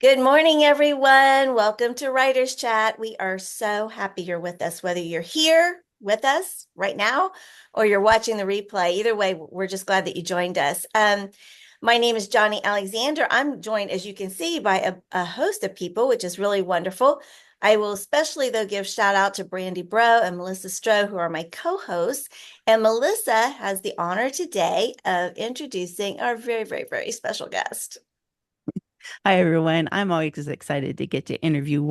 Good morning, everyone. Welcome to Writers Chat. We are so happy you're with us, whether you're here with us right now or you're watching the replay. Either way, we're just glad that you joined us. My name is Johnny Alexander. I'm joined, as you can see, by a host of people, which is really wonderful. I will especially, though, give shout out to Brandy Bro and Melissa Stroh, who are my co-hosts. And Melissa has the honor today of introducing our very, very, very special guest. Hi, everyone. I'm always excited to get to interview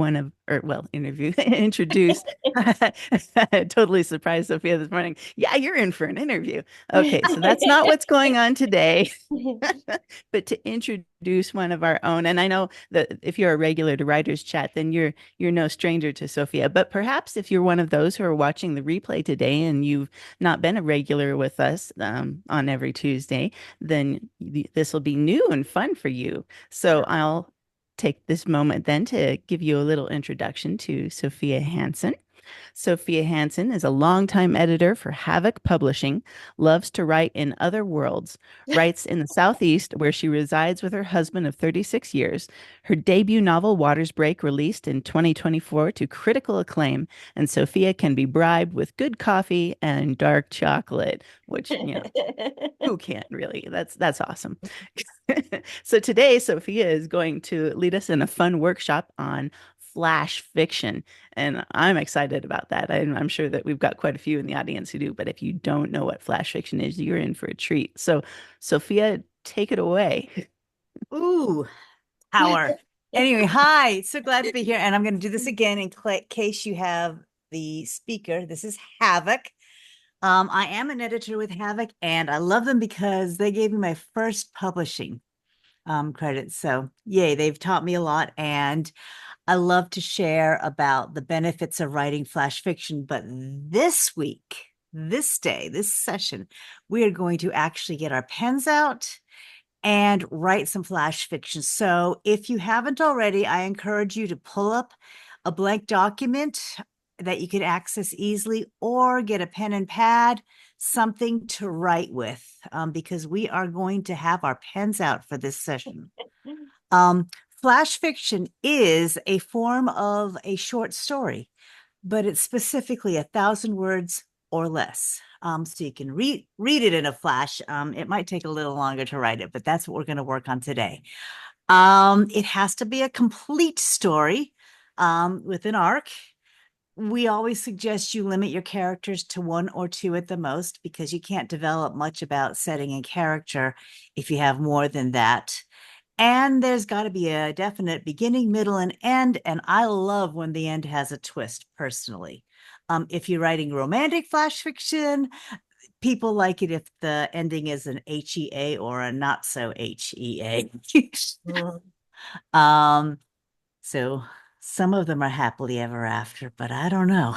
introduce. Totally surprised Sophia this morning. Yeah, you're in for an interview. Okay, so that's not what's going on today, but to introduce one of our own. And I know that if you're a regular to Writers Chat, then you're no stranger to Sophia. But perhaps if you're one of those who are watching the replay today and you've not been a regular with us on every Tuesday, then this will be new and fun for you. So I'll take this moment then to give you a little introduction to Sophia Hansen. Sophia Hansen is a longtime editor for Havok Publishing, loves to write in other worlds, writes in the Southeast, where she resides with her husband of 36 years. Her debut novel, Waters Break, released in 2024 to critical acclaim, and Sophia can be bribed with good coffee and dark chocolate, which, who can't really? That's awesome. So today, Sophia is going to lead us in a fun workshop on flash fiction. And I'm excited about that. I'm sure that we've got quite a few in the audience who do, but if you don't know what flash fiction is, you're in for a treat. So, Sophia, take it away. Ooh, power. Anyway, hi. So glad to be here. And I'm going to do this again in case you have the speaker. This is Havok. I am an editor with Havok, and I love them because they gave me my first publishing credit. So yay, they've taught me a lot. And I love to share about the benefits of writing flash fiction. But this week, this day, this session, we are going to actually get our pens out and write some flash fiction. So if you haven't already, I encourage you to pull up a blank document that you can access easily, or get a pen and pad, something to write with, because we are going to have our pens out for this session. Flash fiction is a form of a short story, but it's specifically 1,000 words or less. So you can read it in a flash. It might take a little longer to write it, but that's what we're going to work on today. It has to be a complete story with an arc. We always suggest you limit your characters to 1 or 2 at the most, because you can't develop much about setting and character if you have more than that. And there's got to be a definite beginning, middle, and end. And I love when the end has a twist, personally. If you're writing romantic flash fiction, people like it if the ending is an HEA or a not so HEA. So some of them are happily ever after, but I don't know.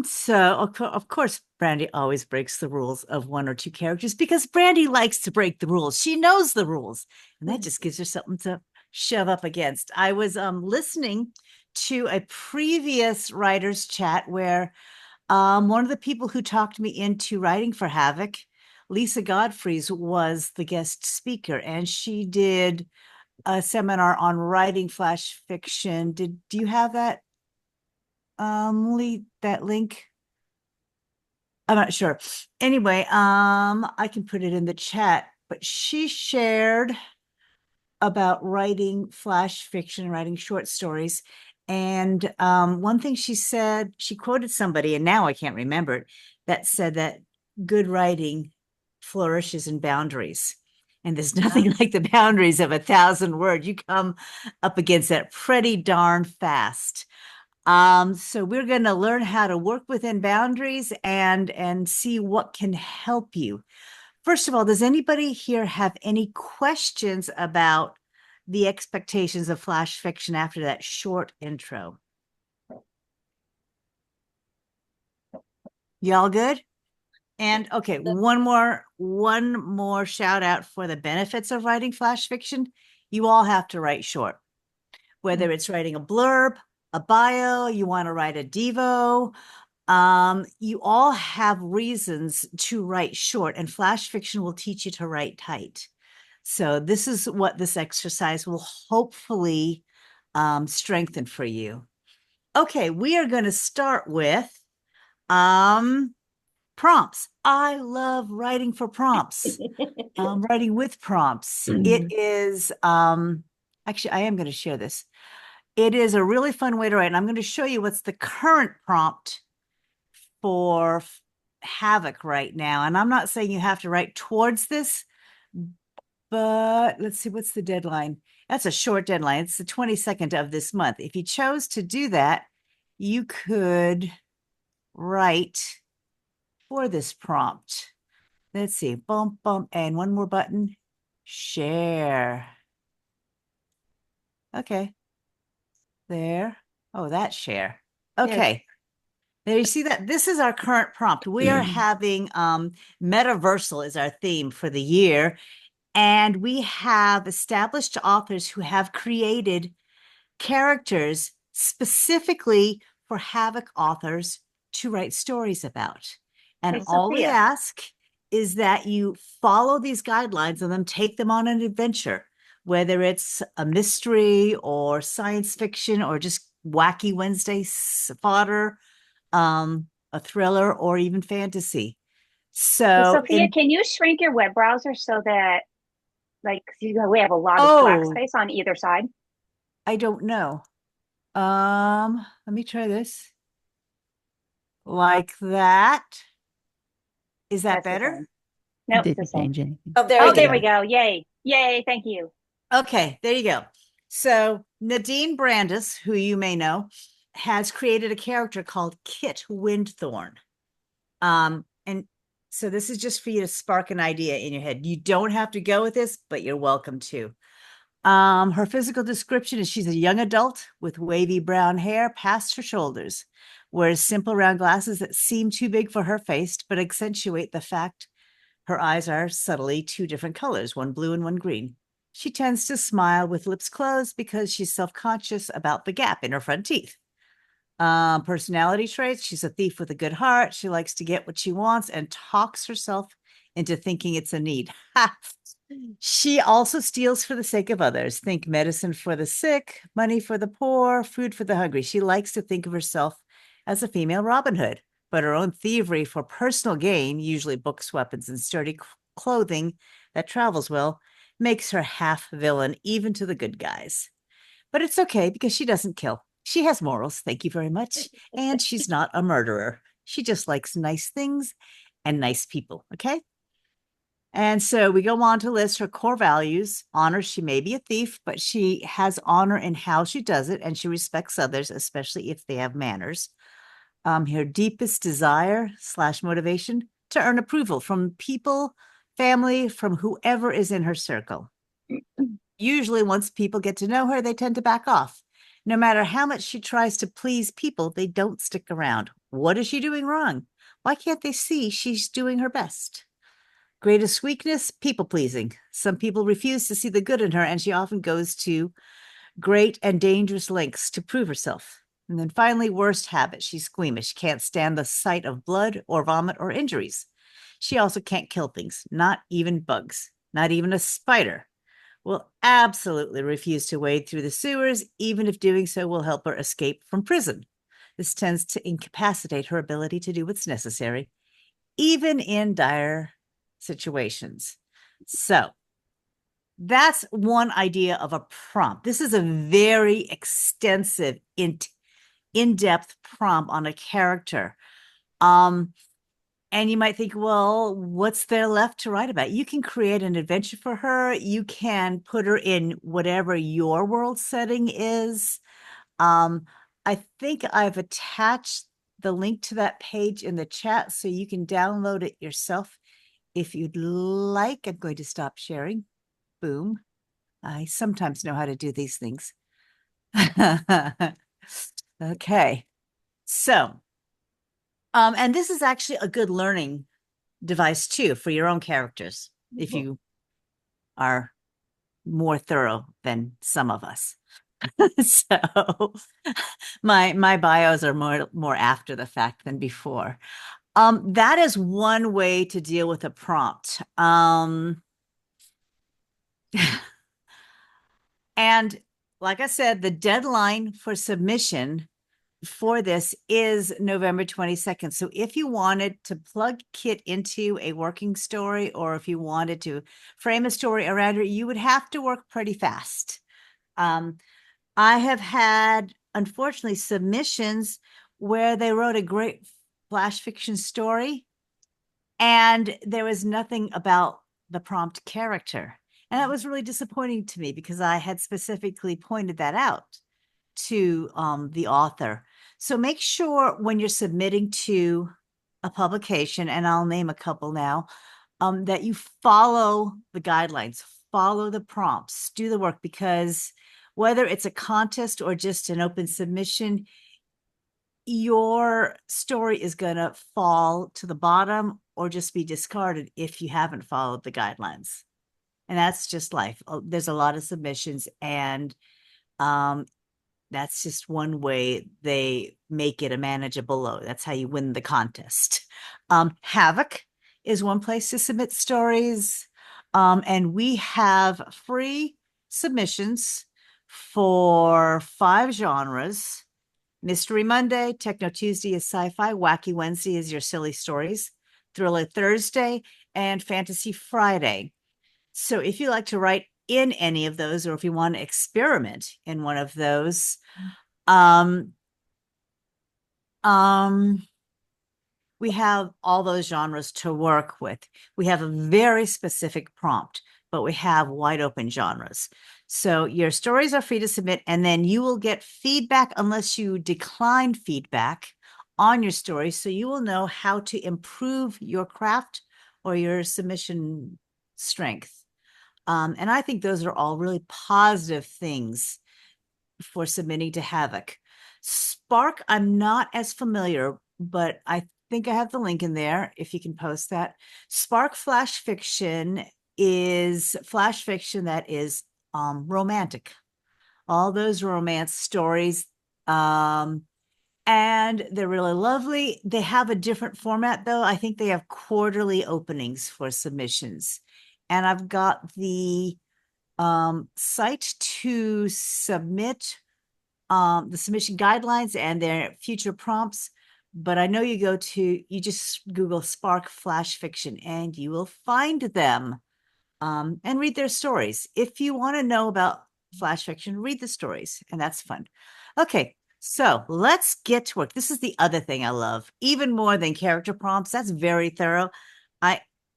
So of course, Brandy always breaks the rules of 1 or 2 characters, because Brandy likes to break the rules. She knows the rules, and that just gives her something to shove up against. I was listening to a previous writers chat where one of the people who talked me into writing for Havok, Lisa Godfreys, was the guest speaker, and she did a seminar on writing flash fiction. Do you have that? That link? I'm not sure. Anyway, I can put it in the chat, but she shared about writing flash fiction, writing short stories. And one thing she said, she quoted somebody, and now I can't remember it, that said that good writing flourishes in boundaries. And there's nothing like the boundaries of 1,000 words. You come up against that pretty darn fast. So we're going to learn how to work within boundaries and see what can help you. First of all, does anybody here have any questions about the expectations of flash fiction after that short intro? Y'all good? And okay, one more shout out for the benefits of writing flash fiction. You all have to write short, whether it's writing a blurb, a bio, you want to write a devo. You all have reasons to write short, and flash fiction will teach you to write tight. So this is what this exercise will hopefully strengthen for you. Okay, we are going to start with prompts. I love writing for prompts. Writing with prompts. It is actually, I am going to share this. It is a really fun way to write, and I'm going to show you what's the current prompt for Havok right now. And I'm not saying you have to write towards this, but let's see, what's the deadline? That's a short deadline. It's the 22nd of this month. If you chose to do that, you could write for this prompt. Let's see, bump, bump, and one more button, share. Okay, there. Oh, that's share. Okay. There you see that. This is our current prompt. We are having metaversal is our theme for the year. And we have established authors who have created characters specifically for Havok authors to write stories about. And Hey, all we Sophia. ask is that you follow these guidelines and then take them on an adventure, whether it's a mystery or science fiction or just wacky Wednesday fodder, a thriller, or even fantasy. Hey, So Sophia, can you shrink your web browser so that, like, we have a lot of black space on either side? I don't know. Let me try this. Like that. Is that That's the better? same. Nope, Did it's you the same. change anything? Oh, there Oh, we there go. we go. Yay. Yay. Thank you. Okay, there you go. So Nadine Brandis, who you may know, has created a character called Kit Windthorn. And so this is just for you to spark an idea in your head. You don't have to go with this, but you're welcome to. Her physical description is she's a young adult with wavy brown hair past her shoulders, wears simple round glasses that seem too big for her face, but accentuate the fact her eyes are subtly two different colors, one blue and one green. She tends to smile with lips closed because she's self-conscious about the gap in her front teeth. Personality traits, she's a thief with a good heart. She likes to get what she wants and talks herself into thinking it's a need. She also steals for the sake of others. Think medicine for the sick, money for the poor, food for the hungry. She likes to think of herself as a female Robin Hood, but her own thievery for personal gain, usually books, weapons, and sturdy clothing that travels well, makes her half villain, even to the good guys. But it's okay because she doesn't kill. She has morals, thank you very much. And she's not a murderer. She just likes nice things and nice people, okay? And so we go on to list her core values. Honor, she may be a thief, but she has honor in how she does it, and she respects others, especially if they have manners. Her deepest desire / motivation to earn approval from people, family, from whoever is in her circle. Usually once people get to know her, they tend to back off. No matter how much she tries to please people, they don't stick around. What is she doing wrong? Why can't they see she's doing her best? Greatest weakness, people pleasing. Some people refuse to see the good in her, and she often goes to great and dangerous lengths to prove herself. And then finally, worst habit, she's squeamish, can't stand the sight of blood or vomit or injuries. She also can't kill things, not even bugs, not even a spider. Will absolutely refuse to wade through the sewers, even if doing so will help her escape from prison. This tends to incapacitate her ability to do what's necessary, even in dire situations. So that's one idea of a prompt. This is a very extensive, in-depth prompt on a character. And you might think, well, what's there left to write about? You can create an adventure for her. You can put her in whatever your world setting is. I think I've attached the link to that page in the chat so you can download it yourself if you'd like. I'm going to stop sharing. Boom. I sometimes know how to do these things. Okay. So, and this is actually a good learning device too for your own characters if you are more thorough than some of us. So my bios are more after the fact than before. That is one way to deal with a prompt. And like I said, the deadline for submission for this is November 22nd. So if you wanted to plug Kit into a working story, or if you wanted to frame a story around it, you would have to work pretty fast. I have had, unfortunately, submissions where they wrote a great flash fiction story and there was nothing about the prompt character. And that was really disappointing to me because I had specifically pointed that out to the author. So make sure when you're submitting to a publication, and I'll name a couple now, that you follow the guidelines, follow the prompts, do the work, because whether it's a contest or just an open submission, your story is going to fall to the bottom or just be discarded if you haven't followed the guidelines. And that's just life. There's a lot of submissions, and that's just one way they make it a manageable load. That's how you win the contest. Havok is one place to submit stories. And we have free submissions for 5 genres. Mystery Monday, Techno Tuesday is sci-fi, Wacky Wednesday is your silly stories, Thriller Thursday, and Fantasy Friday. So if you like to write in any of those, or if you want to experiment in one of those, we have all those genres to work with. We have a very specific prompt, but we have wide open genres. So your stories are free to submit, and then you will get feedback unless you decline feedback on your story. So you will know how to improve your craft or your submission strength. And I think those are all really positive things for submitting to Havok. Spark, I'm not as familiar, but I think I have the link in there if you can post that. Spark Flash Fiction is flash fiction that is romantic. All those romance stories. And they're really lovely. They have a different format, though. I think they have quarterly openings for submissions. And I've got the site to submit the submission guidelines and their future prompts. But I know you just Google Spark Flash Fiction and you will find them and read their stories. If you want to know about flash fiction, read the stories, and that's fun. Okay, so let's get to work. This is the other thing I love, even more than character prompts. That's very thorough.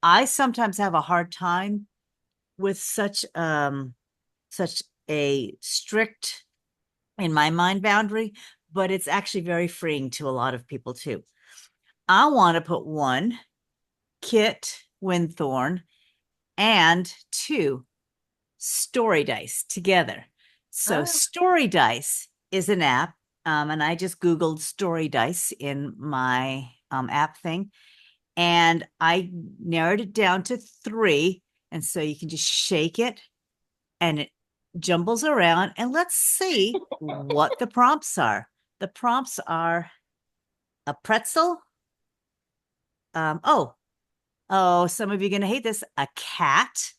I sometimes have a hard time with such a strict, in my mind, boundary, but it's actually very freeing to a lot of people too. I want to put 1, Kit Winthorn, and 2, Story Dice together. So Story Dice is an app, and I just Googled Story Dice in my app thing, and I narrowed it down to 3. And so you can just shake it and it jumbles around, and let's see what the prompts are. The prompts are a pretzel. Oh, some of you are going to hate this, a cat,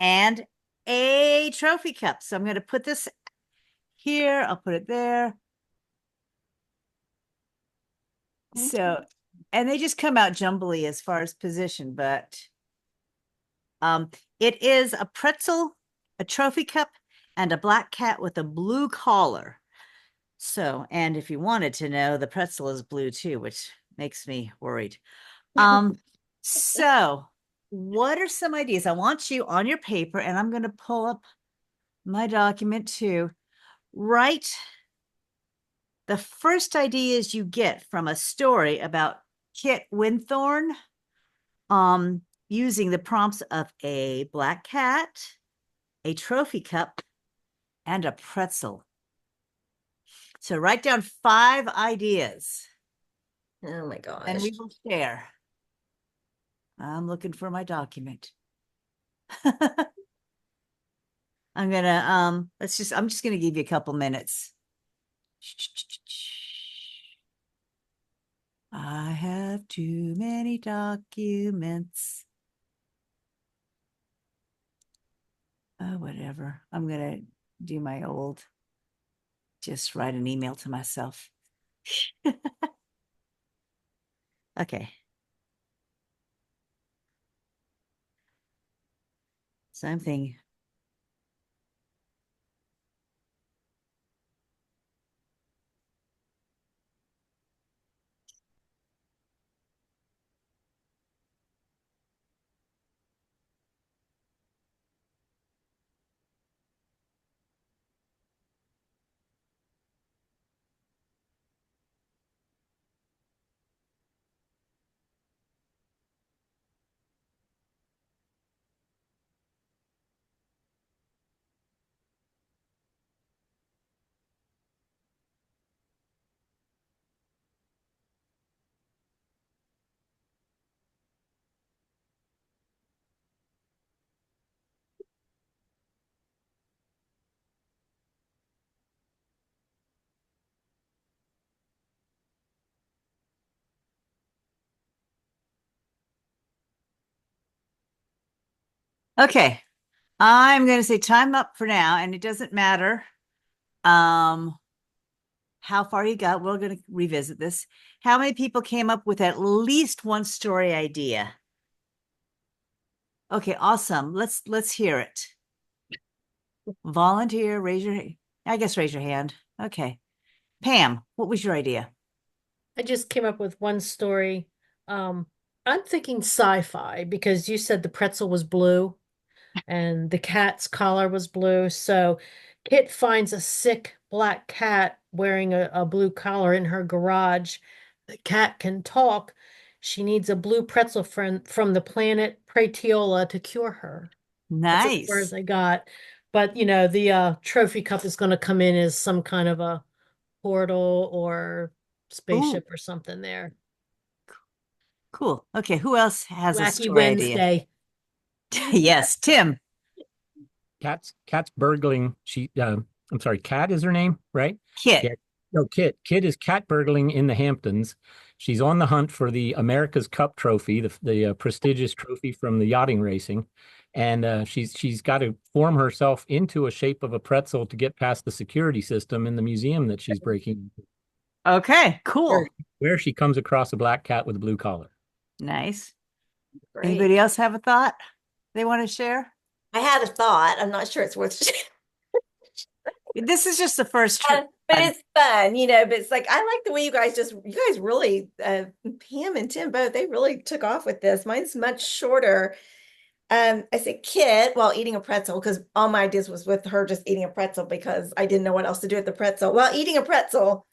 and a trophy cup. So I'm going to put this here. I'll put it there. So, and they just come out jumbly as far as position, but it is a pretzel, a trophy cup, and a black cat with a blue collar. So, and if you wanted to know, the pretzel is blue too, which makes me worried. So what are some ideas? I want you on your paper, and I'm going to pull up my document too. Write the first ideas you get from a story about Kit Winthorn, using the prompts of a black cat, a trophy cup, and a pretzel. So write down 5 ideas. Oh my gosh. And we will share. I'm looking for my document. I'm just gonna give you a couple minutes. I have too many documents. Oh, whatever. I'm going to do my old, just write an email to myself. Okay. Something. Okay. I'm going to say time up for now, and it doesn't matter how far you got. We're going to revisit this. How many people came up with at least one story idea? Okay, awesome. Let's hear it. Volunteer, raise your hand. Okay. Pam, what was your idea? I just came up with one story. Um, I'm thinking sci-fi because you said the pretzel was blue and the cat's collar was blue. So Kit finds a sick black cat wearing a blue collar in her garage. The cat can talk. She needs a blue pretzel from the planet Pratiola to cure her. That's as far as Nice. I got. But the trophy cup is going to come in as some kind of a portal or Ooh, spaceship or something there. cool. Okay, who else has a Wacky story idea? Wednesday. Yes, Tim. Cat's burgling. I'm sorry, Cat is her name, right? Kit. Yeah. No, Kit. Kit is cat burgling in the Hamptons. She's on the hunt for the America's Cup trophy, the prestigious trophy from the yachting racing, and she's got to form herself into a shape of a pretzel to get past the security system in the museum that she's breaking into. Okay, cool. Where she comes across a black cat with a blue collar. Nice. Great. Anybody else have a thought they want to share? I had a thought. I'm not sure it's worth sharing. This is just the first But it's fun, but it's like I like the way you guys really Pam and Tim both, they really took off with this. Mine's much shorter. I said Kit while eating a pretzel because all my ideas was with her just eating a pretzel because I didn't know what else to do with the pretzel. While eating a pretzel,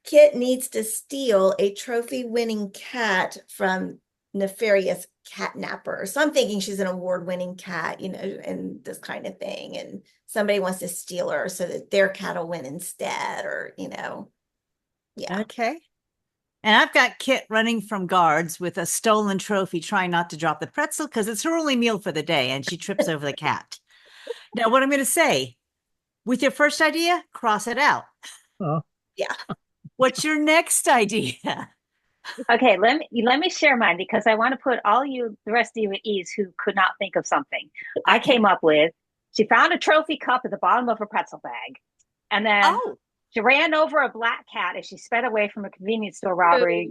Kit needs to steal a trophy-winning cat from nefarious catnapper. So I'm thinking she's an award-winning cat, and this kind of thing. And somebody wants to steal her so that their cat will win instead, or, yeah. Okay. And I've got Kit running from guards with a stolen trophy, trying not to drop the pretzel because it's her only meal for the day, and she trips over the cat. Now, what I'm going to say, with your first idea, cross it out. Oh. Yeah. What's your next idea? Okay, let me share mine because I want to put the rest of you at ease who could not think of something. I came up with, she found a trophy cup at the bottom of a pretzel bag, and then she ran over a black cat as she sped away from a convenience store robbery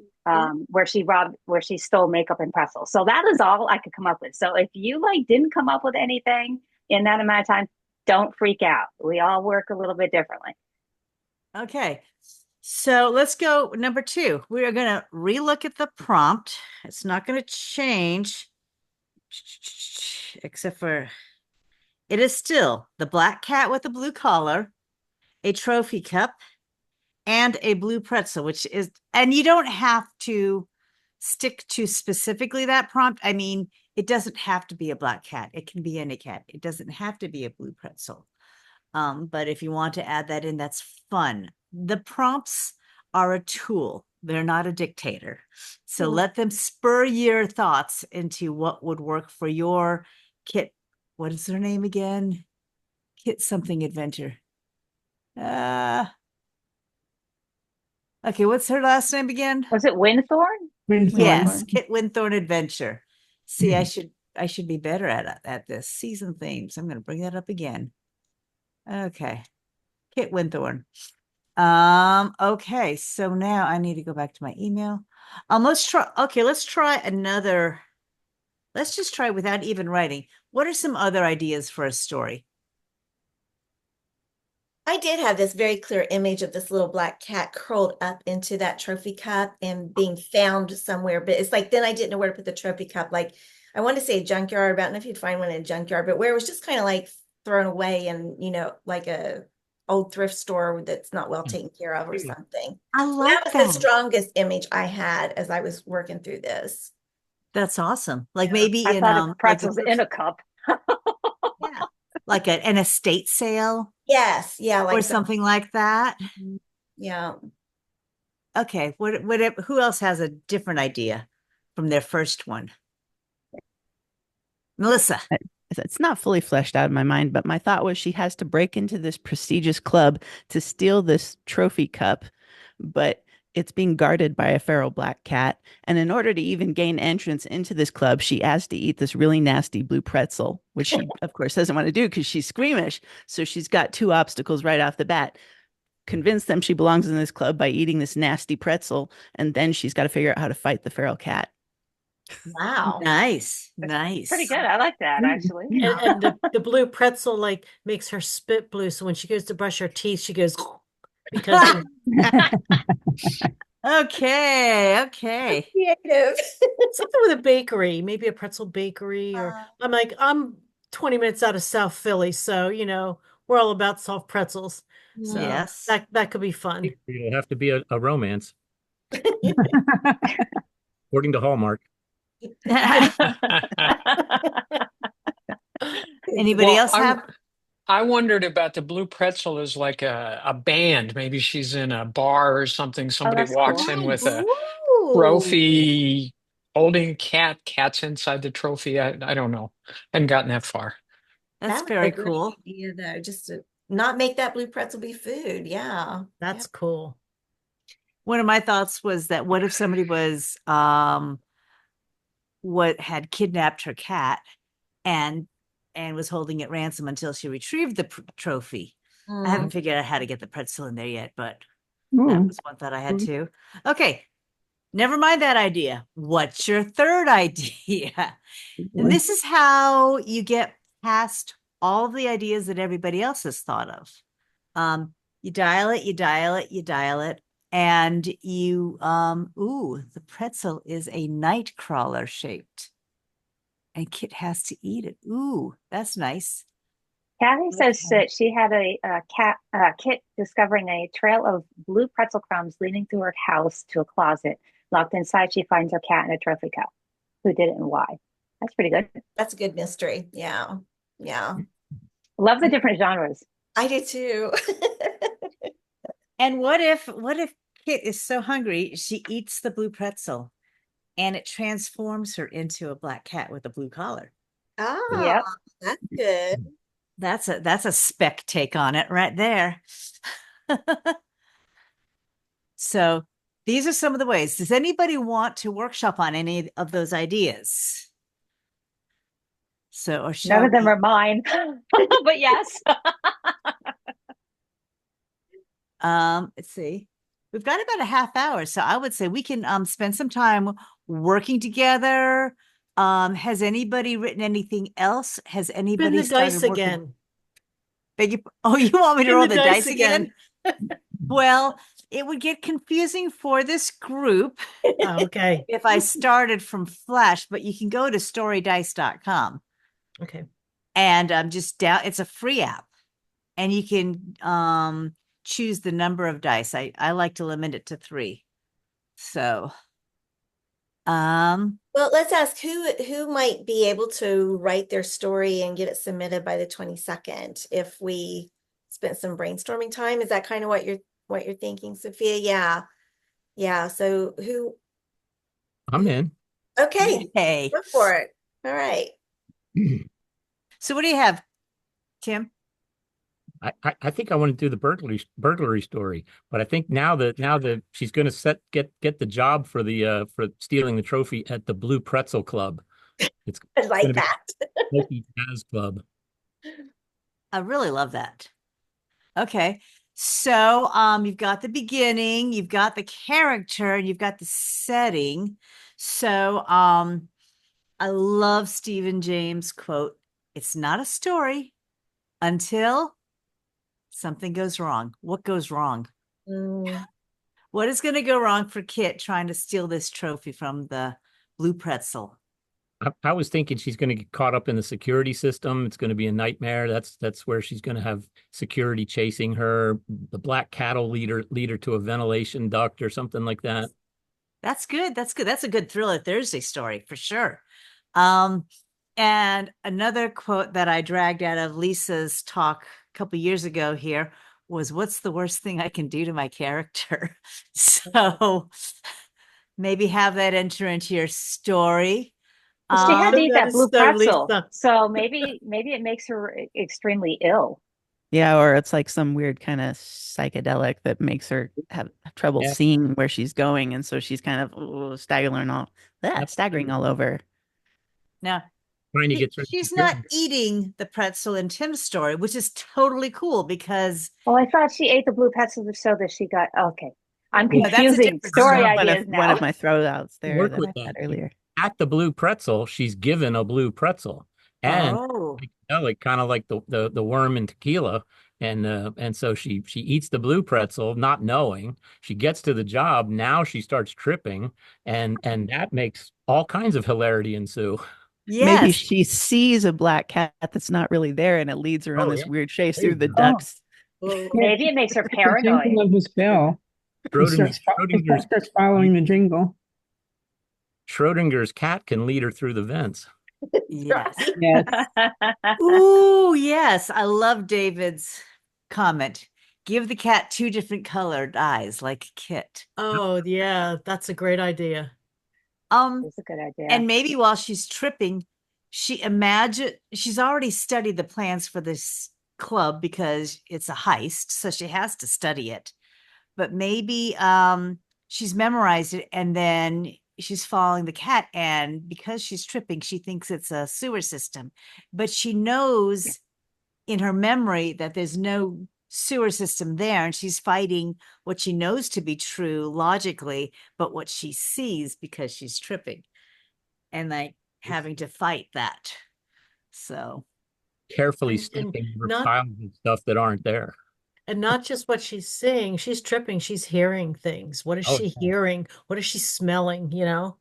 where she stole makeup and pretzels. So that is all I could come up with. So if you didn't come up with anything in that amount of time, don't freak out. We all work a little bit differently. Okay. So let's go number 2. We are going to relook at the prompt. It's not going to change, except for it is still the black cat with the blue collar, a trophy cup, and a blue pretzel, and you don't have to stick to specifically that prompt. I mean, it doesn't have to be a black cat. It can be any cat. It doesn't have to be a blue pretzel. But if you want to add that in, that's fun. The prompts are a tool. They're not a dictator. So let them spur your thoughts into what would work for your Kit. What is her name again? Kit something adventure. Okay, what's her last name again? Was it Winthorn? Yes, Kit Winthorn Adventure. See, I should I should be better at this. Season themes. I'm going to bring that up again. Okay. Kit Winthorne. Okay, so now I need to go back to my email. Let's try another. Let's just try without even writing. What are some other ideas for a story? I did have this very clear image of this little black cat curled up into that trophy cup and being found somewhere. But it's like, then I didn't know where to put the trophy cup. Like, I want to say a junkyard, but I don't know if you'd find one in a junkyard, but where it was just kind of like thrown away and, like a old thrift store that's not well taken care of or something. I like that was the strongest image I had as I was working through this. That's awesome. Like maybe I thought of pretzels in a cup. Yeah. Like an estate sale. Yes. Yeah. Or something like that. Yeah. Okay. Who else has a different idea from their first one? Melissa. It's not fully fleshed out in my mind, but my thought was she has to break into this prestigious club to steal this trophy cup, but it's being guarded by a feral black cat. And in order to even gain entrance into this club, she has to eat this really nasty blue pretzel, which she, of course, doesn't want to do because she's squeamish. So she's got two obstacles right off the bat. Convince them she belongs in this club by eating this nasty pretzel, and then she's got to figure out how to fight the feral cat. Wow. Nice. Pretty good. I like that, actually. And the blue pretzel like makes her spit blue. So when she goes to brush her teeth, she goes because Okay. Creative. something with a bakery, maybe a pretzel bakery, or I'm 20 minutes out of South Philly, so we're all about soft pretzels. So yes, that could be fun. It'll have to be a romance, according to Hallmark. Anybody else have? I wondered about the blue pretzel as like a band. Maybe she's in a bar or something. Somebody walks in with a trophy, holding a cat. Cat's inside the trophy. I don't know. I hadn't gotten that far. That's very cool. Idea, though, just to not make that blue pretzel be food. Yeah, that's cool. One of my thoughts was that what if somebody was what had kidnapped her cat and was holding it ransom until she retrieved the trophy. I haven't figured out how to get the pretzel in there yet, but that was one thought I had too. Okay, never mind that idea. What's your third idea? And this is how you get past all of the ideas that everybody else has thought of. You dial it, and you, the pretzel is a night crawler shaped. And Kit has to eat it. Ooh, that's nice. Kathy says that she had a Kit discovering a trail of blue pretzel crumbs leading through her house to a closet. Locked inside, she finds her cat in a trophy cup. Who did it and why? That's pretty good. That's a good mystery. Yeah. Love the different genres. I do too. And what if Kit is so hungry she eats the blue pretzel and it transforms her into a black cat with a blue collar? Oh, yep. That's good. That's a spec take on it right there. So these are some of the ways. Does anybody want to workshop on any of those ideas? Or none of them are mine, but yes. Let's see. We've got about a half hour, so I would say we can spend some time working together. Has anybody written anything else? Has anybody Spin the dice again? You want me to roll the dice again? Well, it would get confusing for this group. Okay. If I started from Flash, but you can go to storydice.com. Okay. And just it's a free app. And you can choose the number of dice. I like to limit it to 3. So well, let's ask who might be able to write their story and get it submitted by the 22nd if we spent some brainstorming time. Is that kind of what you're thinking, Sophia? Yeah. So who? I'm in. Okay. Hey. Go for it. All right. So what do you have, Tim? I think I want to do the burglary story, but I think now that she's going to get the job for stealing the trophy at the Blue Pretzel Club, It's I going like to be that. Smoky Jazz Club. I really love that. Okay. So you've got the beginning, you've got the character, and you've got the setting. So I love Stephen James' quote, "It's not a story until something goes wrong." What goes wrong? Mm. What is going to go wrong for Kit trying to steal this trophy from the Blue Pretzel? I was thinking she's going to get caught up in the security system. It's going to be a nightmare. That's where she's going to have security chasing her. The black cattle leader to a ventilation duct or something like that. That's good. That's good. That's a good Thriller Thursday story for sure. And another quote that I dragged out of Lisa's talk a couple years ago here was, "What's the worst thing I can do to my character?" So maybe have that enter into your story. She had to eat that blue so pretzel, Lisa. so maybe it makes her extremely ill. Yeah, or it's like some weird kind of psychedelic that makes her have trouble Yeah. seeing where she's going, and so she's kind of staggering all over. Now, Trying to get through she's not security. eating the pretzel in Tim's story, which is totally cool because Oh, I thought she ate the blue pretzel so that she got okay. I'm No, that's a confusing different story story. ideas One of now. my throwouts there Work that with I had that. earlier. At the blue pretzel, she's given a blue pretzel. And oh, like kind of like the worm in tequila. And so she eats the blue pretzel, not knowing. She gets to the job. Now she starts tripping, and that makes all kinds of hilarity ensue. Maybe yes. she sees a black cat that's not really there, and it leads her on Oh, this yeah. weird chase There you through the go. ducks. Maybe it makes her The jingle paranoid. of his bell. It starts following the jingle. Schrodinger's cat can lead her through the vents. Yes. Yes. Ooh, yes. I love David's comment. Give the cat two different colored eyes like Kit. Oh, yeah, that's a great idea. That's a good idea. And maybe while she's tripping, she's already studied the plans for this club because it's a heist, so she has to study it. But maybe she's memorized it and then she's following the cat, and because she's tripping, she thinks it's a sewer system, but she knows in her memory that there's no sewer system there, and she's fighting what she knows to be true logically, but what she sees because she's tripping and like having to fight that. So Carefully And stepping over not piles of stuff that aren't there. and not just what she's seeing, she's tripping, she's hearing things. What is Oh, she yeah. hearing? What is she smelling, you know?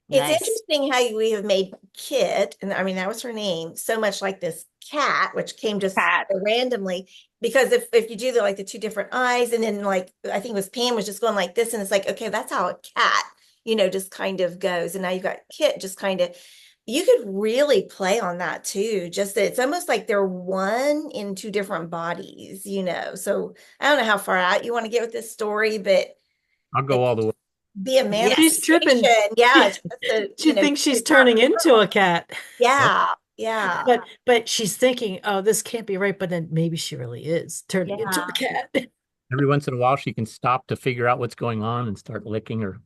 It's nice. interesting how we have made Kit, and I mean that was her name, so much like this cat, which came just Cat. randomly. Because if you do the two different eyes, and then like I think it was Pam was just going like this, and it's like, okay, that's how a cat, just kind of goes. And now you've got Kit just kind of, you could really play on that too. Just that it's almost like they're one in two different bodies. So I don't know how far out you want to get with this story, but I'll go all the way. be a Yes. manifestation. She's tripping. Yeah. She thinks she's turning into a cat. Yeah. Yeah. But she's thinking, oh, this can't be right. But then maybe she really is turning into a cat. Every once in a while, she can stop to figure out what's going on and start licking her.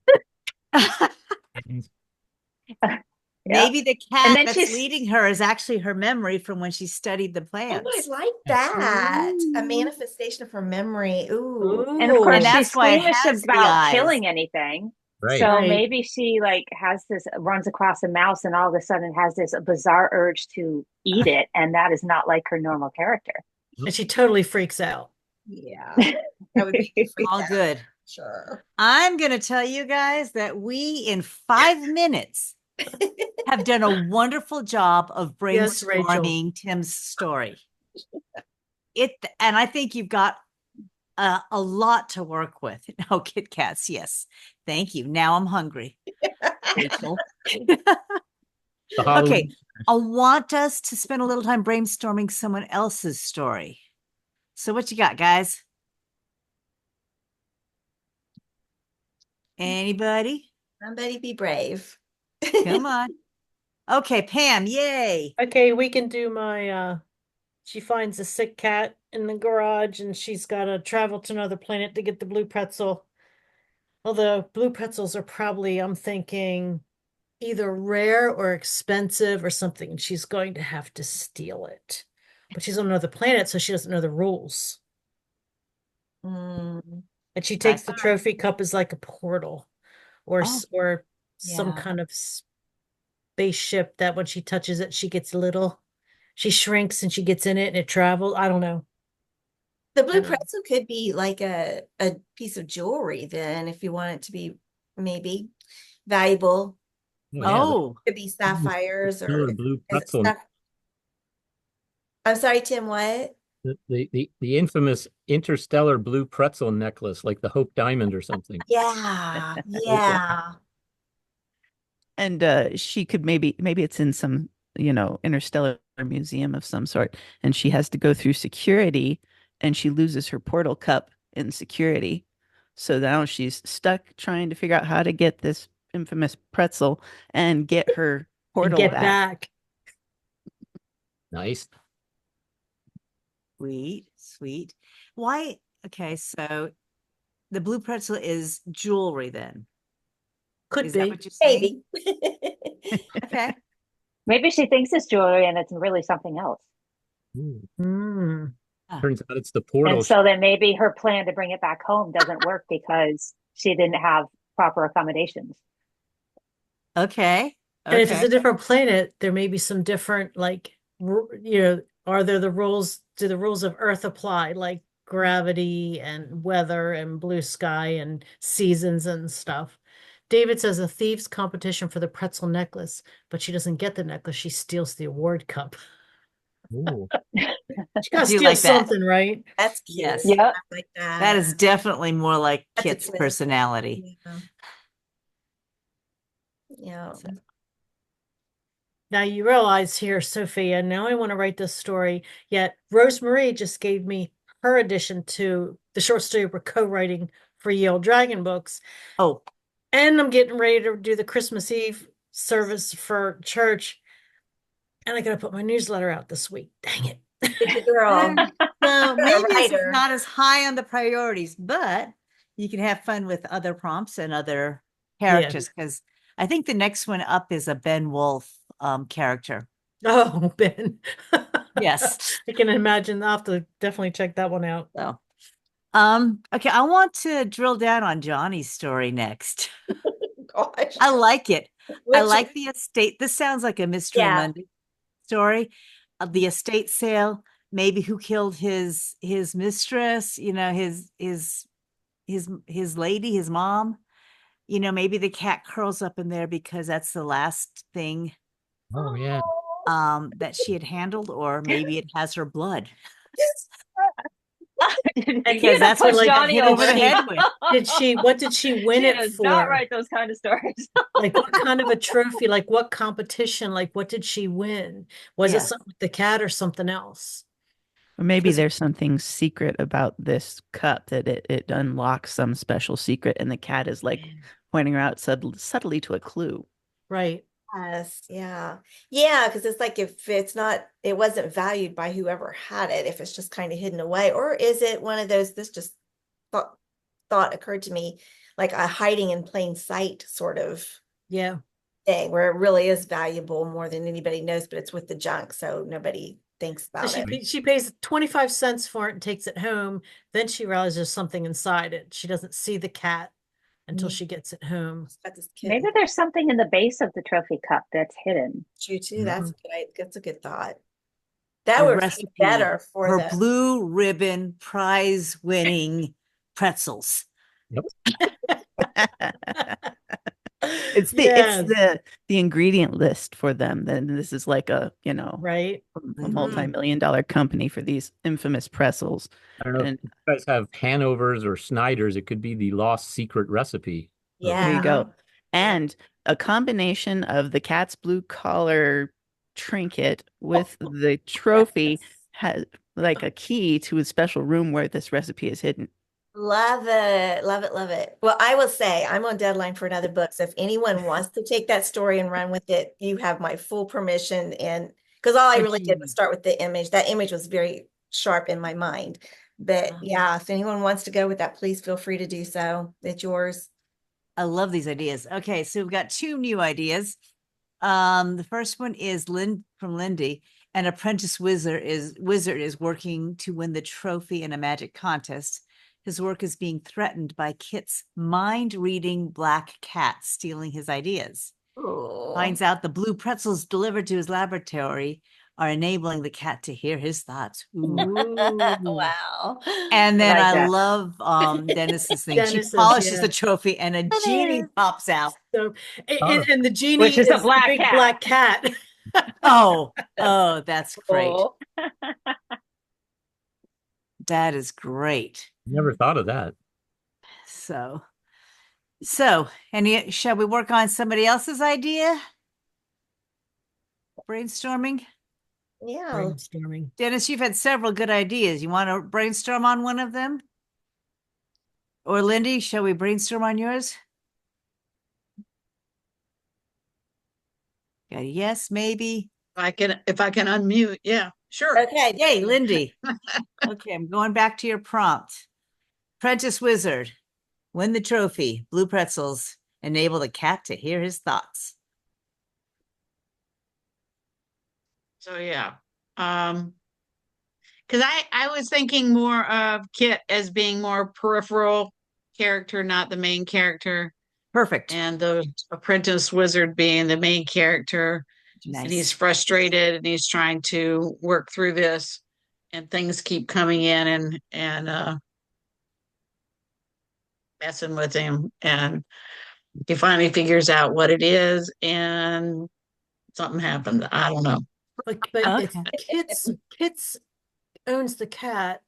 Maybe the And cat then that's she's- leading her is actually her memory from when she studied the Oh, plans. I like that. A Ooh. manifestation of her memory. Ooh. And of course, And that's she's why it squeamish has the about eyes. killing anything. Right. So Right. maybe she has this, runs across a mouse and all of a sudden has this bizarre urge to eat it. And that is not like her normal character. And she totally freaks out. Yeah. That would be All good. Sure. I'm going to tell you guys that we, in 5 minutes, have done a wonderful job of Yes, Rachel. brainstorming Tim's story. And I think you've got a lot to work with. Oh, Kit Kats, yes. Thank you. Now I'm hungry. Rachel. The Halloween- Okay, I want us to spend a little time brainstorming someone else's story. So what you got, guys? Anybody? Somebody be brave. Come on. Okay, Pam, yay. Okay, we can do my she finds a sick cat in the garage and she's got to travel to another planet to get the blue pretzel. Well, the blue pretzels are probably, I'm thinking, either rare or expensive or something, and she's going to have to steal it. But she's on another planet, so she doesn't know the rules. Mm, And she takes the trophy cup as like a portal or Oh, or some yeah. kind of spaceship that when she touches it, she gets little. She shrinks and she gets in it and it travels. I don't know. The I blue don't know. pretzel could be like a piece of jewelry then, if you want it to be maybe valuable. Oh, Like yeah. oh, it could be sapphires or Interstellar blue is it pretzel. stuff? I'm sorry, Tim, what? The infamous interstellar blue pretzel necklace, like the Hope Diamond or something. Yeah, Like that. yeah. And she could maybe it's in some, interstellar museum of some sort, and she has to go through security, and she loses her portal cup in security. So now she's stuck trying to figure out how to get this infamous pretzel and get her And portal get back. back. Nice. sweet, sweet. Why? Okay, so the blue pretzel is jewelry then. Could Is that be. what you're saying? Maybe. Okay. Maybe she thinks it's jewelry and it's really something else. Ooh. Mm. Turns out it's the portal. And so then maybe her plan to bring it back home doesn't work because she didn't have proper accommodations. Okay. And if it's Okay. a different planet, there may be some different, like, are there the rules? Do the rules of Earth apply, like gravity and weather and blue sky and seasons and stuff? David says a thief's competition for the pretzel necklace, but she doesn't get the necklace. She steals the award cup. Ooh. She gotta do steal like that. something, right? That's cute. Yes. Yep. I like that. That is definitely more like That's a Kit's twist. personality. Yeah. Yeah. Now you realize here, Sophia, now I want to write this story. Yet Rosemarie just gave me her addition to the short story we're co-writing for Yale Dragon Books. Oh, And I'm getting ready to do the Christmas Eve service for church. And I gotta put my newsletter out this week. Dang it. Good girl. so maybe it's writer. not as high on the priorities, but you can have fun with other prompts and other characters because I think the next one up is a Ben Wolf character. Oh, Ben. Yes. I can imagine. I'll have to definitely check that one out. So, okay, I want to drill down on Johnny's story next. Gosh. I like it. I Which- like the estate. This sounds like a Mystery Yeah. Monday story of the estate sale. Maybe who killed his mistress, his lady, his mom. Maybe the cat curls up in there because that's the last thing Oh, yeah. that she had handled, or maybe it has her blood. Because that's what, like, Johnny hit over the over. head with. What did she win She it does for? not write those kind of stories. Like what kind of a trophy? Like what competition? Like what did she win? Was it Yes. something with the cat or something else? Or maybe Because- there's something secret about this cup that it unlocks some special secret, and the cat is like pointing her out subtly to a clue. Right. Yes, yeah. Yeah, because it's like if it wasn't valued by whoever had it, if it's just kind of hidden away, or is it one of those, this just thought occurred to me, like a hiding in plain sight sort of Yeah. thing where it really is valuable more than anybody knows, but it's with the junk, so nobody thinks So about it. she pays 25 cents for it and takes it home. Then she realizes there's something inside it. She doesn't see the cat until Yeah. she gets it home. Got this kid. Maybe there's something in the base of the trophy cup that's hidden. True too. Mhm. That's a good thought. That A would recipe be better for her the blue ribbon prize winning pretzels. It's Yes. the ingredient list for them. Then this is like a Right. a multi-million-dollar company for these infamous pretzels. I don't know And if you guys have Hanovers or Snyders. It could be the lost secret recipe. yeah. there you go. And a combination of the cat's blue collar trinket with the trophy has like a key to a special room where this recipe is hidden. Love it. Love it. Love it. Well, I will say I'm on deadline for another book. So if anyone wants to take that story and run with it, you have my full permission. And because all I Thank really you. did was start with the image. That image was very sharp in my mind. But yeah, if anyone wants to go with that, please feel free to do so. It's yours. I love these ideas. Okay, so we've got two new ideas. The first one is from Lindy. An apprentice wizard is working to win the trophy in a magic contest. His work is being threatened by Kit's mind-reading black cat stealing his ideas. Oh. Finds out the blue pretzels delivered to his laboratory are enabling the cat to hear his thoughts. Wow. And then like I that. love Dennis's thing. She Dennis's, polishes yeah. the trophy and a genie pops out. So, Oh. and the genie Which is a the black big cat. black cat. Oh, that's great. Oh. That is great. Never thought of that. So, shall we work on somebody else's idea? Brainstorming? Yeah. Brainstorming. Dennis, you've had several good ideas. You want to brainstorm on one of them? Or Lindy, shall we brainstorm on yours? Got a yes, maybe. If I can unmute, yeah, sure. Okay. Yay, Lindy. Okay, I'm going back to your prompt. Apprentice wizard, win the trophy, blue pretzels, enable the cat to hear his thoughts. So yeah. Because I was thinking more of Kit as being more peripheral character, not the main character, Perfect. and the apprentice wizard being the main character. Nice. And he's frustrated and he's trying to work through this, and things keep coming in and messing with him, and he finally figures out what it is, and something happened. I don't know. But Okay. it's Kit's owns the cat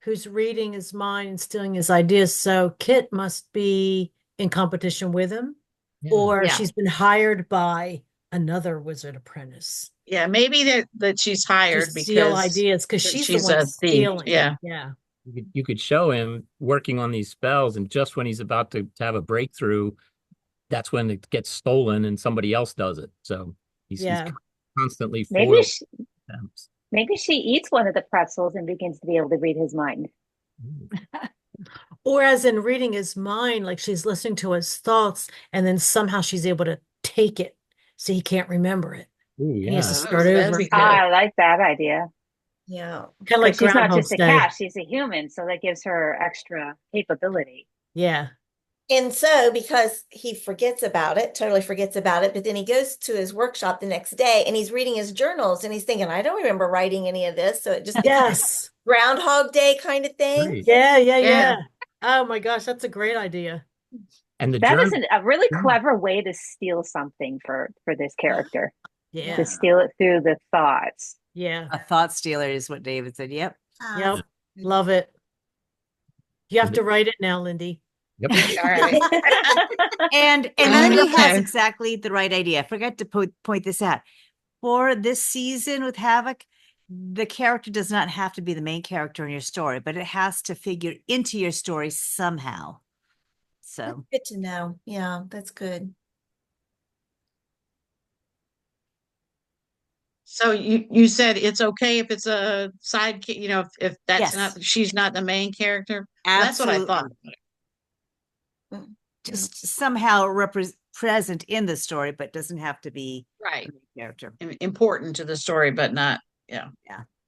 who's reading his mind and stealing his ideas. So Kit must be in competition with him, Yeah. or Yeah. she's been hired by another wizard apprentice Yeah, maybe that she's to hired steal because ideas because she's the she's one a thief. stealing. Yeah. Yeah. You could show him working on these spells, and just when he's about to have a breakthrough, that's when it gets stolen and somebody else does it. So he's constantly Maybe foiled she, attempts. maybe she eats one of the pretzels and begins to be able to read his mind. Or as in reading his mind, like she's listening to his thoughts, and then somehow she's able to take it so he can't remember it. Ooh, He has to yeah. start that'd over. be Ah, good. I like that idea. Yeah. Kind of like But she's not Groundhog's just a Day. cat, she's a human, so that gives her extra capability. Yeah. And so, because he forgets about it, totally forgets about it, but then he goes to his workshop the next day and he's reading his journals and he's thinking, I don't remember writing any of this. So it just Yes. Groundhog Day kind of thing. Great. Yeah. Oh my gosh, that's a great idea. And the That is journal, a really Yeah. clever way to steal something for this character. Yeah. To steal it through the thoughts. Yeah. A thought stealer is what David said. Yep. Yep. Love it. You have to write it now, Lindy. yep. All right. And Lindy has Okay. exactly the right idea. I forgot to point this out. For this season with Havok, the character does not have to be the main character in your story, but it has to figure into your story somehow. So Good to know. Yeah, that's good. So you said it's okay if it's a side, if that's Yes. not, she's not the main character. That's what I thought. Just somehow present in the story, but doesn't have to be Right. the main character. Important to the story, but not, yeah.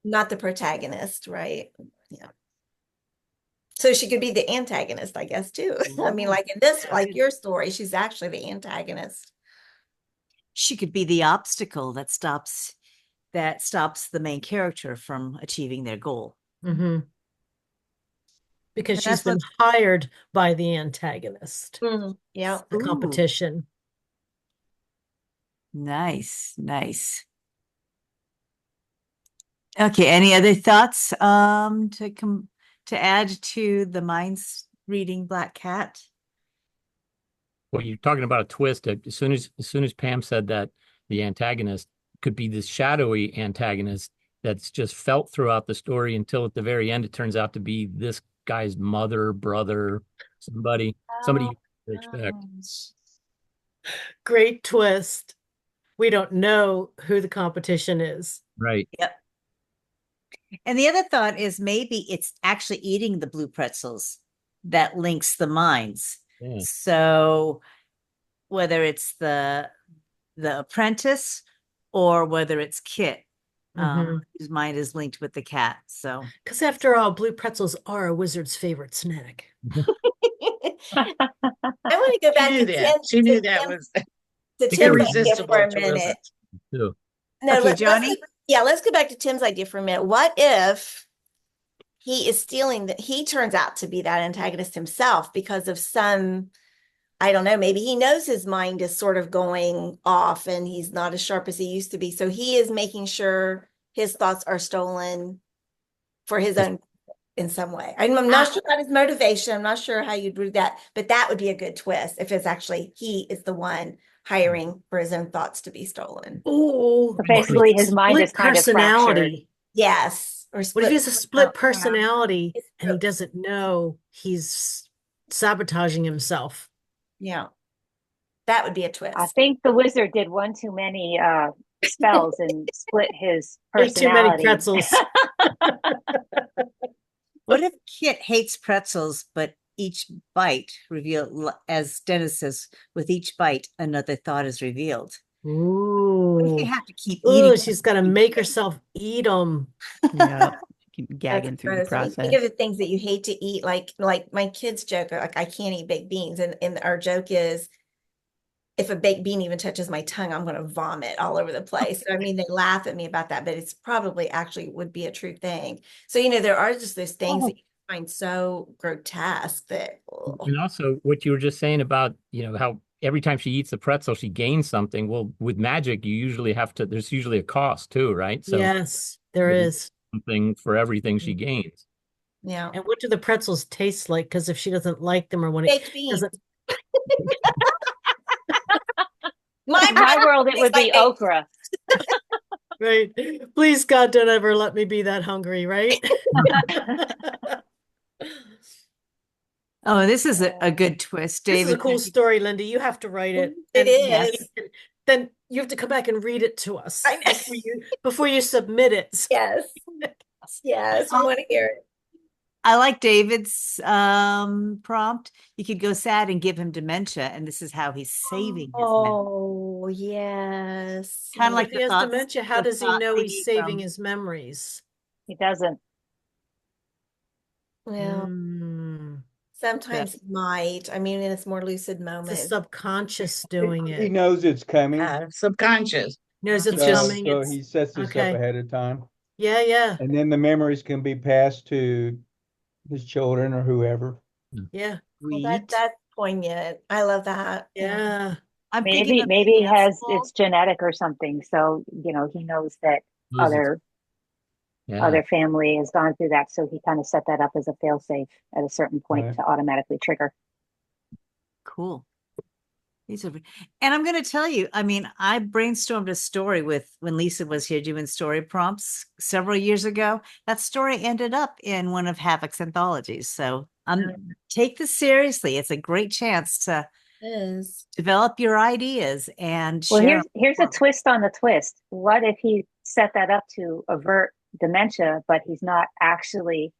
Not the protagonist, right? Yeah. So she could be the antagonist, I guess, too. I mean, like in this, like your story, she's actually the antagonist. She could be the obstacle that stops the main character from achieving their goal. Mm-hmm. Because And she's that's been hired by the antagonist, Yeah. the Ooh. competition. Nice. Okay, any other thoughts to add to the minds reading Black Cat? Well, you're talking about a twist. As soon as Pam said that the antagonist could be this shadowy antagonist that's just felt throughout the story until at the very end it turns out to be this guy's mother, brother, somebody you expect. Great twist. We don't know who the competition is. Right. Yep. And the other thought is maybe it's actually eating the blue pretzels that links the minds. Yeah. So whether it's the the apprentice or whether it's Kit, Mhm. whose mind is linked with the cat. So, Because after all, blue pretzels are a wizard's favorite snack. I want to go back to Tim. She knew that was to Tim's idea irresistible for a to minute. Too. No, okay, Johnny. let's go back to Tim's idea for a minute. What if he is stealing that he turns out to be that antagonist himself because of some, I don't know, maybe he knows his mind is sort of going off and he's not as sharp as he used to be. So he is making sure his thoughts are stolen for his own in some way. I'm not sure about his motivation. I'm not sure how you'd do that, but that would be a good twist if it's actually he is the one hiring for his own thoughts to be stolen. Oh, So basically, his mind is kind of fractured. Yes. Or What if he has a split personality personality and he doesn't know he's sabotaging himself? Yeah. That would be a twist. I think the wizard did one too many spells and split his Ate too many personality. pretzels. What if Kit hates pretzels, but each bite revealed, as Dennis says, with each bite, another thought is revealed. What if Ooh. you have to keep Ooh, eating? she's got to make herself eat them. Yeah. Keep gagging That's through the gross. I mean, process. think of the things that you hate to eat, like my kids joke, like I can't eat baked beans, and our joke is, if a baked bean even touches my tongue, I'm going to vomit all over the place. So, I mean, they laugh at me about that, but it's probably actually would be a true thing. So, there are just those things that you find so grotesque that. And also what you were just saying about, how every time she eats a pretzel, she gains something. Well, with magic, there's usually a cost too, right? So Yes, there is. something for everything she gains. Yeah. And what do the pretzels taste like? Because if she doesn't like them or when Baked beans. doesn't. In my world, it would be okra. Right. Please, God, don't ever let me be that hungry, right? Oh, this is a good twist, This David. is a cool story, Lindy. You have to write it. It And is. then you have to come back and read it to us I know. before you submit it. Yes. Yes. We want to hear it. I like David's prompt. You could go sad and give him dementia, and this is how he's saving his memory. Oh, yes. Kind of like If he the has thoughts, dementia, how the does he thought know thingy he's saving from- his memories? He doesn't. Well, Mm. sometimes he might. I mean, in its more lucid It's a moments. subconscious doing He it. knows it's coming. Subconscious. Knows it's So, coming. so It's he sets this okay. up ahead of time. Yeah. And then the memories can be passed to his children or whoever. Yeah. Well, that's poignant. I love that. Yeah. I'm thinking Maybe of maybe the he has asphalt. it's genetic or something. So he knows that Loses. other family has gone through that. So he kind of set that up as a fail-safe at a certain point Right. to automatically trigger. Cool. These are, and I'm going to tell you, I mean, I brainstormed a story when Lisa was here doing story prompts several years ago. That story ended up in one of Havok's anthologies. So take this seriously. It's a great chance to develop your ideas and Well, share. here's a twist on the twist. What if he set that up to avert dementia, but he's not actually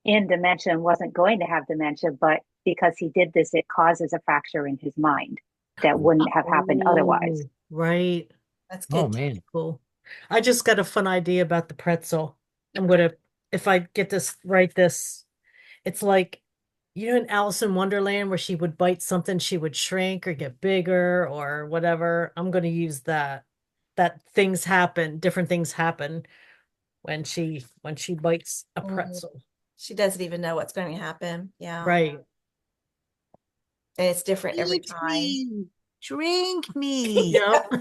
in dementia and wasn't going to have dementia, but because he did this, it causes a fracture in his mind that wouldn't have happened otherwise. Right. That's good. Oh man. Cool. I just got a fun idea about the pretzel. If I get this, write this, it's like, in Alice in Wonderland where she would bite something, she would shrink or get bigger or whatever. I'm going to use that different things happen when she bites a pretzel. She doesn't even know what's going to happen. Yeah. Right. And it's different every Eat time. me, drink me. Yep.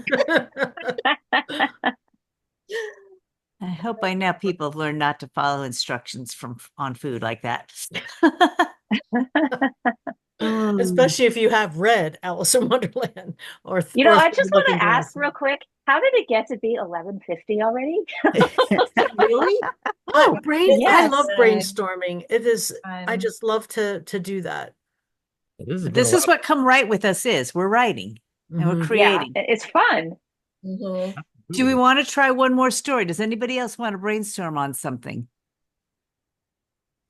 I hope by now people have learned not to follow instructions on food like that. Especially if you have read Alice in Wonderland or I just want to ask real quick, how did it get to be 11:50 already? Really? Oh, Yes. I love brainstorming. It is. I just love to do that. This is what Come Write With Us is. We're writing and we're creating. Yeah, it's fun. Mm-hmm. Do we want to try one more story? Does anybody else want to brainstorm on something?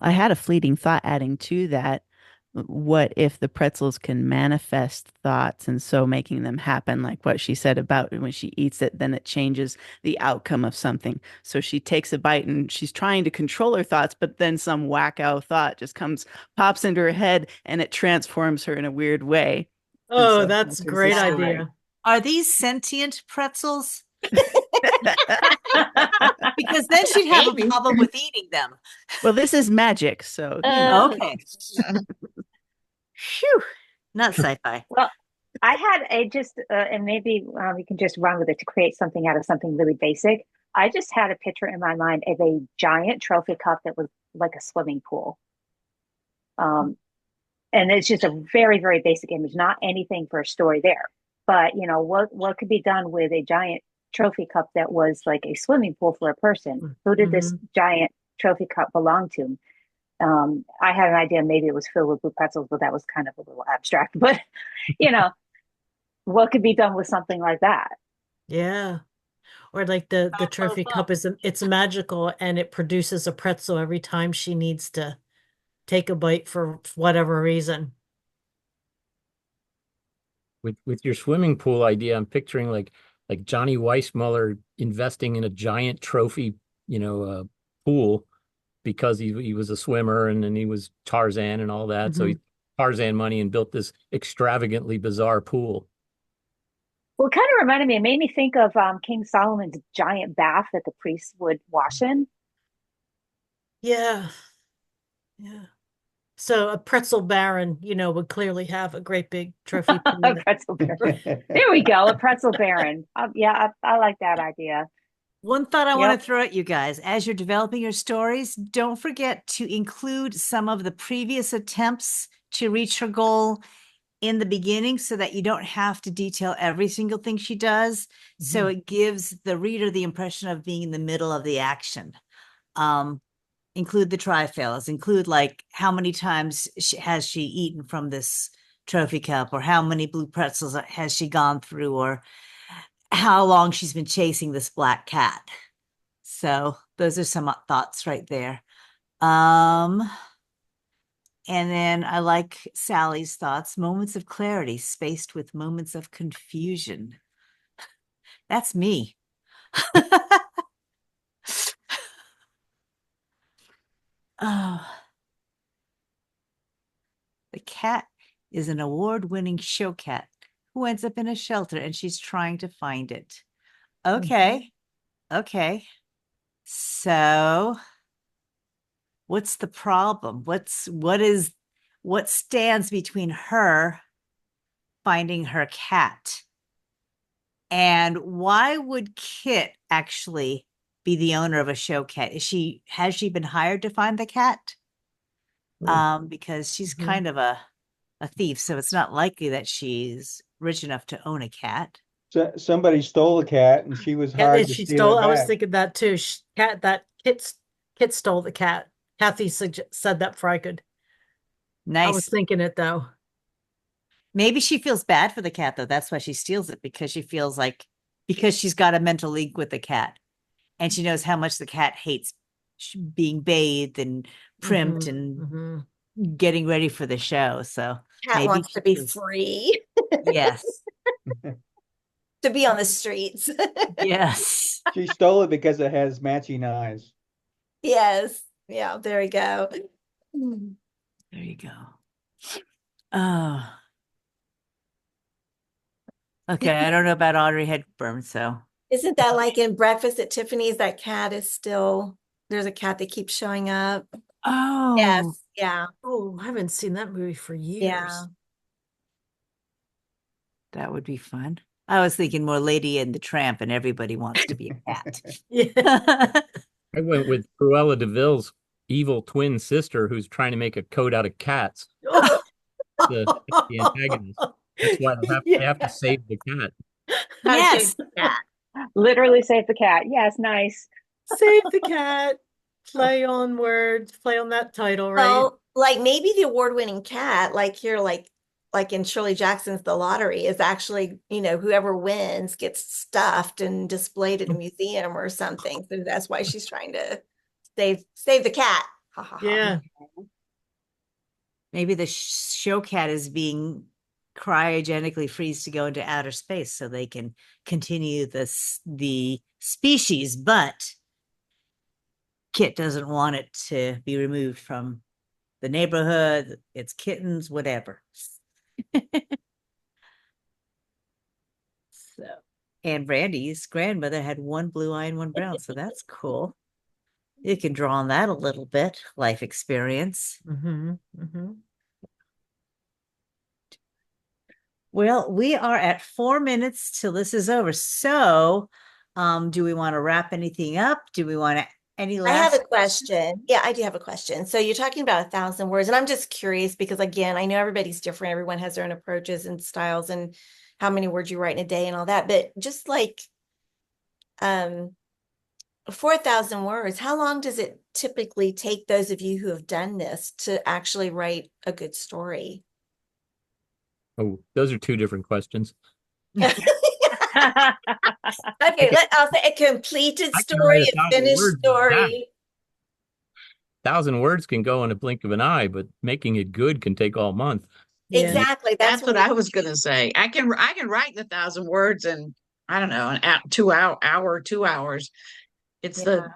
I had a fleeting thought adding to that. what if the pretzels can manifest thoughts and so making them happen, like what she said about when she eats it, then it changes the outcome of something. So she takes a bite and she's trying to control her thoughts, but then some wacko thought just pops into her head and it transforms her in a weird way. And Oh, so that's a there's great this story. idea. Are these sentient pretzels? Because then she'd have a problem with eating them. Well, this is magic, so you know. Okay. Phew. Not sci-fi. Well, I had and maybe we can just run with it to create something out of something really basic. I just had a picture in my mind of a giant trophy cup that was like a swimming pool. And it's just a very, very basic image, not anything for a story there. But, you know, what could be done with a giant trophy cup that was like a swimming pool for a person? Who did this giant trophy cup belong to? I had an idea, maybe it was filled with blue pretzels, but that was kind of a little abstract. But, you know, what could be done with something like that? Yeah. Or like the trophy cup it's magical and it produces a pretzel every time she needs to take a bite for whatever reason. With your swimming pool idea, I'm picturing like Johnny Weissmuller investing in a giant trophy, pool because he was a swimmer and then he was Tarzan and all that. So he Tarzan money and built this extravagantly bizarre pool. Well, it kind of reminded me, it made me think of King Solomon's giant bath that the priests would wash in. Yeah. Yeah. So a pretzel baron, would clearly have a great big trophy pool. A pretzel baron. There we go, a pretzel baron. Yeah, I like that idea. One thought I want to throw at you guys, as you're developing your stories, don't forget to include some of the previous attempts to reach her goal in the beginning so that you don't have to detail every single thing she does. So it gives the reader the impression of being in the middle of the action. Include the tri-fails, include like how many times has she eaten from this trophy cup, or how many blue pretzels has she gone through, or how long she's been chasing this black cat. So those are some thoughts right there. And then I like Sally's thoughts, moments of clarity spaced with moments of confusion. That's me. Oh, the cat is an award-winning show cat who ends up in a shelter and she's trying to find it. Okay. Okay. So what's the problem? What stands between her finding her cat? And why would Kit actually be the owner of a show cat? Has she been hired to find the cat? Because she's kind of a thief, so it's not likely that she's rich enough to own a cat. So somebody stole a cat and she was hired to steal it back. I was thinking that too. Kit stole the cat. Kathy said that before I could. Nice. I was thinking it though. Maybe she feels bad for the cat though. That's why she steals it, because she feels like, because she's got a mental link with the cat and she knows how much the cat hates being bathed and primped and getting ready for the show. So cat maybe wants to be free. Yes. To be on the streets. Yes. She stole it because it has matching eyes. Yes. Yeah, there we go. There you go. Oh. Okay, I don't know about Audrey Hepburn, so. Isn't that like in Breakfast at Tiffany's? That cat is still, there's a cat that keeps showing up. Oh. Yes. Yeah. Oh, I haven't seen that movie for years. Yeah. That would be fun. I was thinking more Lady and the Tramp and everybody wants to be a cat. I went with Cruella de Vil's evil twin sister who's trying to make a coat out of cats. The antagonist. That's why they have to save the cat. Yes. Literally save the cat. Yes, nice. Save the cat. Play on words. Play on that title, right? Well, like maybe the award-winning cat, like here, like in Shirley Jackson's The Lottery, is actually, whoever wins gets stuffed and displayed at a museum or something. So that's why she's trying to save the cat. Ha, ha, ha. Yeah. maybe the show cat is being cryogenically freeze to go into outer space so they can continue the species, but Kit doesn't want it to be removed from the neighborhood, its kittens, whatever. So, and Brandy's grandmother had one blue eye and one brown, so that's cool. You can draw on that a little bit, life experience. Well, we are at 4 minutes till this is over. So, do we want to wrap anything up? Do we want to any I have last a question. Yeah, I do have a question. So you're talking about 1,000 words, and I'm just curious because again, I know everybody's different. Everyone has their own approaches and styles and how many words you write in a day and all that. But just like 4,000 words, how long does it typically take those of you who have done this to actually write a good story? Oh, those are two different questions. Okay, I'll say a completed I can write story, a 1,000 finished words in a day. story. 1,000 words can go in a blink of an eye, but making it good can take all month. Exactly. That's what I was gonna say. I can write the 1,000 words in, I don't know, an hour, 2 hours. It's the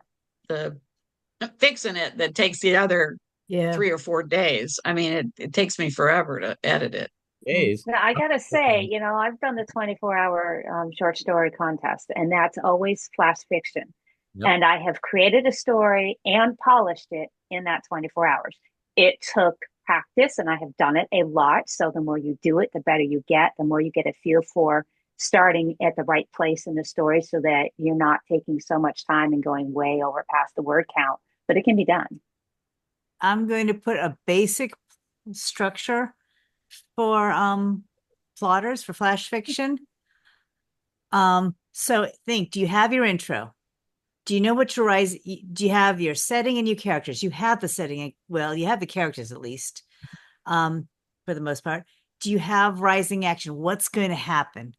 fixing it that takes the other 3 or 4 days. I mean, it takes me forever to edit it. Days. Now, I gotta say, I've done the 24-hour short story contest, and that's always flash fiction. Yep. And I have created a story and polished it in that 24 hours. It took practice, and I have done it a lot. So the more you do it, the better you get, the more you get a feel for starting at the right place in the story so that you're not taking so much time and going way over past the word count. But it can be done. I'm going to put a basic structure for plotters for flash fiction. So think, do you have your intro? Do you know what your do you have your setting and your characters? You have the setting, well, you have the characters at least, for the most part. Do you have rising action? What's going to happen?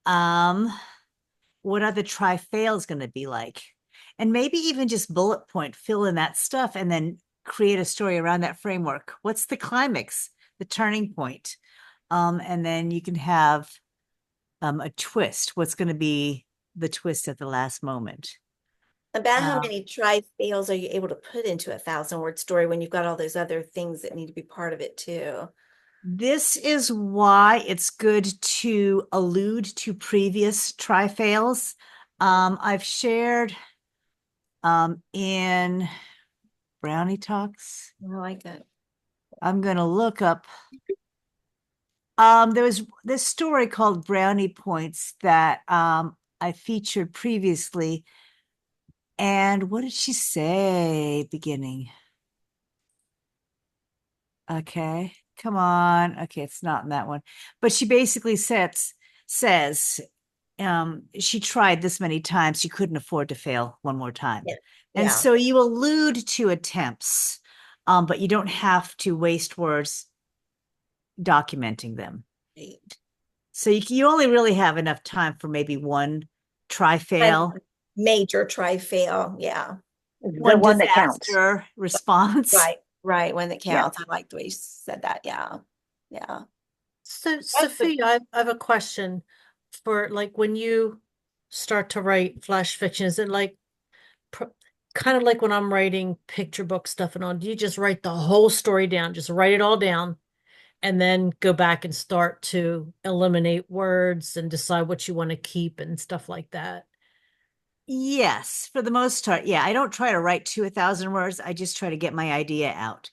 What are the try-fails going to be like? And maybe even just bullet point, fill in that stuff, and then create a story around that framework. What's the climax, the turning point? And then you can have a twist. What's going to be the twist at the last moment? About how many try-fails are you able to put into a 1,000-word story when you've got all those other things that need to be part of it too? This is why it's good to allude to previous try-fails. I've shared in Brownie Talks. I like that. I'm going to look up. There was this story called Brownie Points that I featured previously. And what did she say beginning? Okay, come on. Okay, it's not in that one. But she basically says she tried this many times, she couldn't afford to fail one more time. Yeah. And so you allude to attempts, but you don't have to waste words documenting them. Right. So you only really have enough time for maybe one try-fail. Major try-fail, yeah. The one that counts. Response. Right, one that counts. I like the way you said that. Yeah. So, Sophia, I have a question for like when you start to write flash fiction, is it like kind of like when I'm writing picture book stuff and all, do you just write the whole story down, just write it all down and then go back and start to eliminate words and decide what you want to keep and stuff like that? Yes, for the most part. Yeah, I don't try to write to 1,000 words. I just try to get my idea out.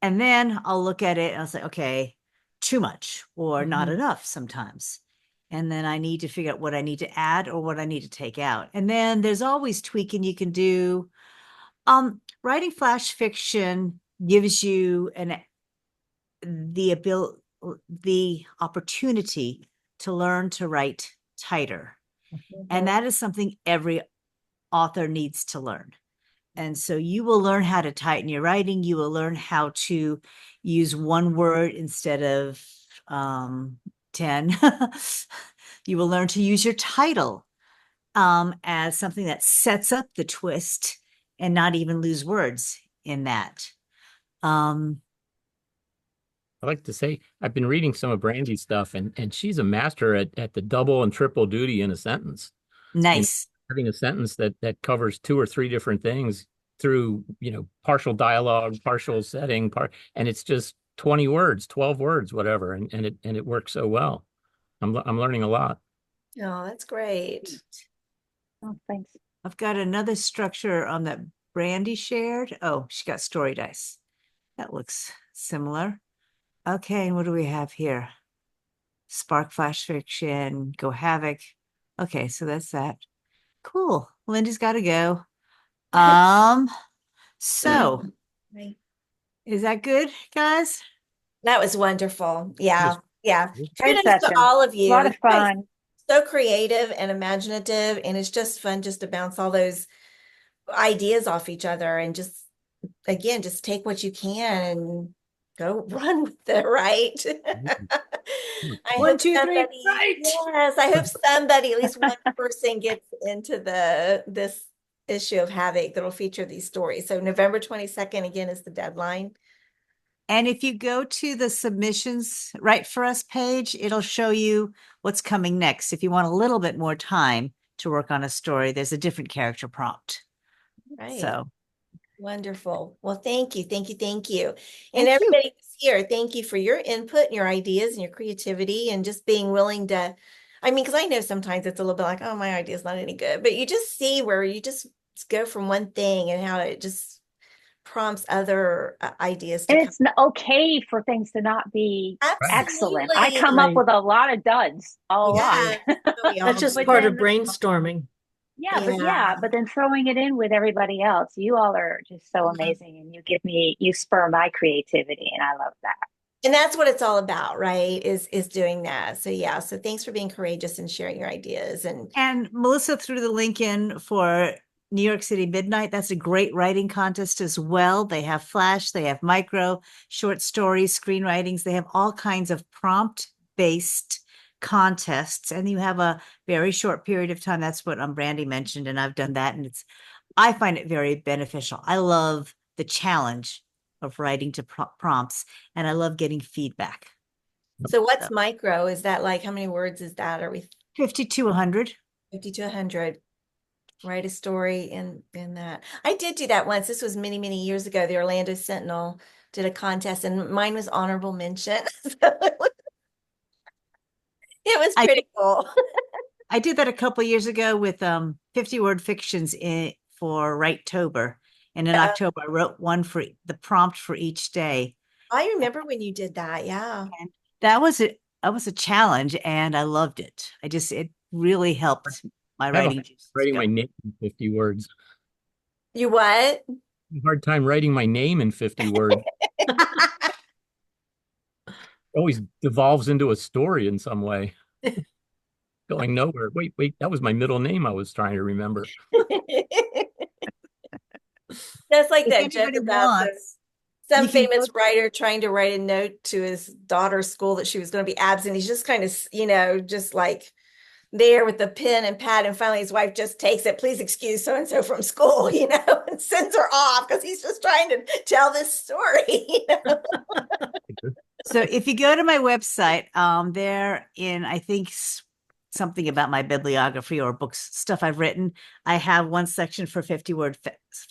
And then I'll look at it and I'll say, okay, too much or not enough sometimes. And then I need to figure out what I need to add or what I need to take out. And then there's always tweaking you can do. Writing flash fiction gives you the opportunity to learn to write tighter. And that is something every author needs to learn. And so you will learn how to tighten your writing. You will learn how to use one word instead of 10. You will learn to use your title as something that sets up the twist and not even lose words in that. I like to say I've been reading some of Brandy's stuff, and she's a master at the double and triple duty in a sentence. Nice. Having a sentence that covers two or three different things through, partial dialogue, partial setting, and it's just 20 words, 12 words, whatever, and it works so well. I'm learning a lot. Oh, that's great. Oh, thanks. I've got another structure on that Brandy shared. Oh, she got story dice. That looks similar. Okay, and what do we have here? Spark Flash Fiction, Go Havok. Okay, so that's that. Cool. Linda's got to go. So Right. is that good, guys? That was wonderful. Yeah. Yeah. Good Kudos to session. all of A you. lot of You guys fun. so creative and imaginative, and it's just fun just to bounce all those ideas off each other and just take what you can and go run with it, right? I One, hope two, three, somebody, right. yes, I hope somebody, at least one person, gets into this issue of Havok that'll feature these stories. So November 22nd again is the deadline. And if you go to the submissions Write For Us page, it'll show you what's coming next. If you want a little bit more time to work on a story, there's a different character prompt. Right. So wonderful. Well, thank you. Thank you. Thank you. And Thank you. everybody who's here, thank you for your input and your ideas and your creativity and just being willing to, because I know sometimes it's a little bit like, oh, my idea's not any good, but you just see where you just go from one thing and how it just prompts other ideas to And come. it's okay for things to not be excellent. I come up Right. with a lot of duds, a lot. Yeah, we all That's just do. But part of then- brainstorming. But then throwing it in with everybody else, you all are just so amazing, and you spur my creativity, and I love that. And that's what it's all about, right? Is doing that. So yeah, so thanks for being courageous and sharing your ideas. And Melissa threw the link in for New York City Midnight. That's a great writing contest as well. They have flash, they have micro, short stories, screenwritings. They have all kinds of prompt-based contests, and you have a very short period of time. That's what Brandy mentioned, and I've done that, and I find it very beneficial. I love the challenge of writing to prompts, and I love getting feedback. So what's micro? Is that like, how many words is that? Are we 50 to 100? 50 to 100? Write a story in that. I did do that once. This was many, many years ago. The Orlando Sentinel did a contest, and mine was honorable mention. It was pretty cool. I did that a couple years ago with 50-word fictions for Write-tober. And in October, I wrote one for the prompt for each day. I remember when you did that. Yeah. And that was a challenge, and I loved it. it really helped my writing. Writing my name in 50 words. You what? Hard time writing my name in 50 words. Always devolves into a story in some way. Going nowhere. Wait, that was my middle name I was trying to remember. That's like that joke about some you can famous writer trying to write a note to his daughter's school that she was going to be absent. He's just kind of, just like there with the pen and pad, and finally his wife just takes it. Please excuse so and so from school, and sends her off because he's just trying to tell this story. So if you go to my website, there in, I think, something about my bibliography or books, stuff I've written, I have one section for 50-word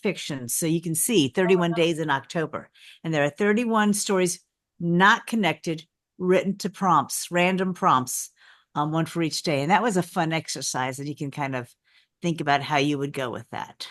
fiction. So you can see 31 days in October. And there are 31 stories not connected, written to prompts, random prompts, one for each day. And that was a fun exercise, and you can kind of think about how you would go with that.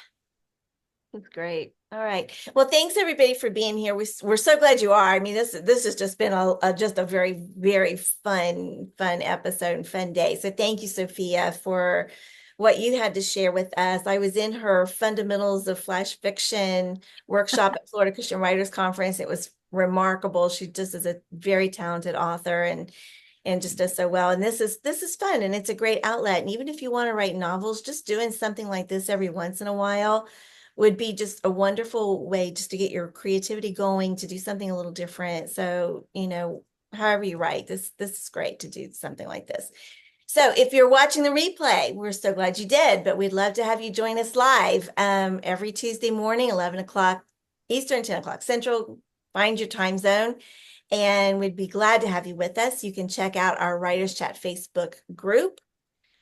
That's great. All right. Well, thanks everybody for being here. We're so glad you are. This has just been just a very, very fun episode and fun day. So thank you, Sophia, for what you had to share with us. I was in her Fundamentals of Flash Fiction workshop at Florida Christian Writers Conference. It was remarkable. She just is a very talented author and just does so well. And this is fun, and it's a great outlet. And even if you want to write novels, just doing something like this every once in a while would be just a wonderful way just to get your creativity going, to do something a little different. So, however you write, this is great to do something like this. So if you're watching the replay, we're so glad you did, but we'd love to have you join us live every Tuesday morning, 11 o'clock Eastern, 10 o'clock Central. Find your time zone. and we'd be glad to have you with us. You can check out our Writers Chat Facebook group,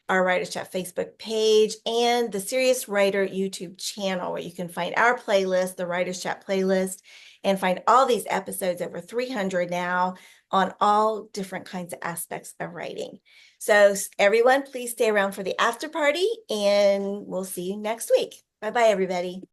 our Writers Chat Facebook page, and the Serious Writer YouTube channel, where you can find our playlist, the Writers Chat playlist, and find all these episodes, over 300 now, on all different kinds of aspects of writing. So everyone, please stay around for the after party, and we'll see you next week. Bye-bye, everybody.